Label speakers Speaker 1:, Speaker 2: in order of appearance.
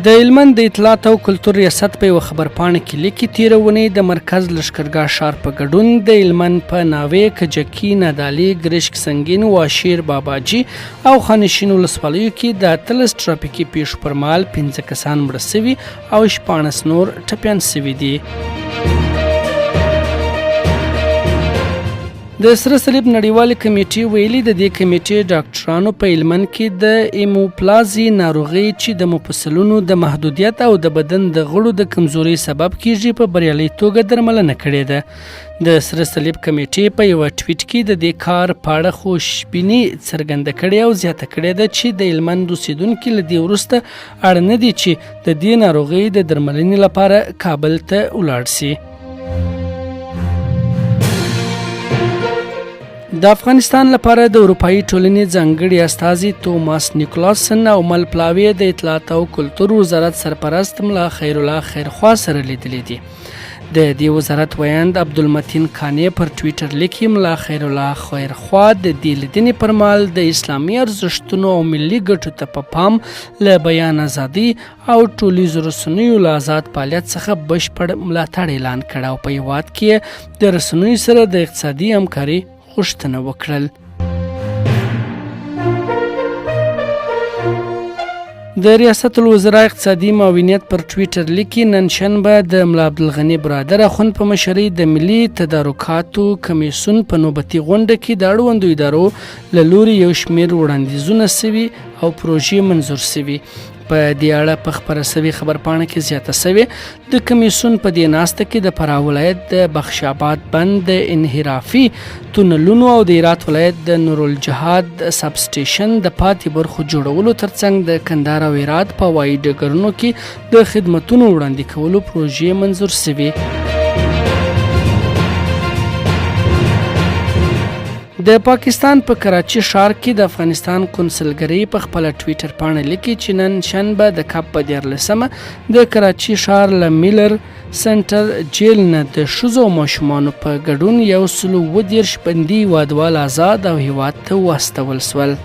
Speaker 1: د هلمند د اطلاعات او کلتور ریاست په یوه خبرپاڼه کې لیکي تېره اونۍ د مرکز لښکرګاه ښار په ګډون د هلمند په ناوې، کجکي، نادعلي، ګرشک سنګین، واشیر، باباجي او خانشین ولسوالیو کې د 18 ټرافیکي پیښو پر مهال 15 کسان مړه سوي او 16 نور ټپیان سوي دي. د سره صلیب نړیوالې کمیټې ویلي د دې کمیټې ډاکټرانو په هلمند کې د ایموپلازي ناروغي چې د مفصلونو د محدودیت او د بدن د غړو د کمزورۍ سبب کیږي په بریالۍ توګه درملنه کړې ده. د سره صلیب کمیټې په یوه ټویټ کې د دې کار په اړه خوشبیني څرګنده کړې او زیاته کړې ده چې د هلمند اوسیدونکي له دې وروسته اړ نه دي چې د دې ناروغۍ د درملنې لپاره کابل ته ولاړ شي. د افغانستان لپاره د اروپایي ټولنې ځانګړي استازي توماس نیکولاسن او مل پلاوی د اطلاعات او کلتور وزارت سرپرست ملا خیرالله خیرخوا سره لیدلي دي. د دې وزارت ویاند عبدالمتین کانې پر ټویټر لیکي ملا خیرالله خیرخوا د دې لیدنې پر مهال د اسلامي ارزښتونو او ملي ګټو ته په پام له بیان ازادي او ټولیزو رسنیو له آزاد فعالیت څخه بشپړ ملاتړ اعلان کړ او په هیواد کې د رسنیو سره د اقتصادي همکاري غوښتنه وکړل. د ریاست الوزرا اقتصادي معاونیت پر ټویټر لیکي نن شنبه د ملا عبدالغني برادر اخوند په مشرۍ د ملي تدارکاتو کمیسیون په نوبتي غونډه کې د اړوندو ادارو له لوري یو شمېر وړاندیزونه سوي او پروژې منظور سوي. په دې اړه په خپره سوي خبرپاڼه کې زیاته سوې د کمیسیون په دې ناسته کې د فراه ولایت د بخش آباد بند د انحرافي تونلونو او د هرات ولایت د نورالجهاد سب سټیشن د پاتې برخو جوړولو ترڅنګ د کندهار او هرات په هوایي ډګرونو کې د خدمتونو وړاندې کولو پروژې منظور سوي. د پاکستان په کراچي ښار کې د افغانستان قونسلګرۍ په خپله ټویټر پاڼه لیکي چې نن شنبه د کب په 14مه د کراچي ښار له میلر سنټر جیل نه د ښځو او ماشومانو په ګډون 130 بندي هیوادوال آزاد او هیواد ته واستول سول.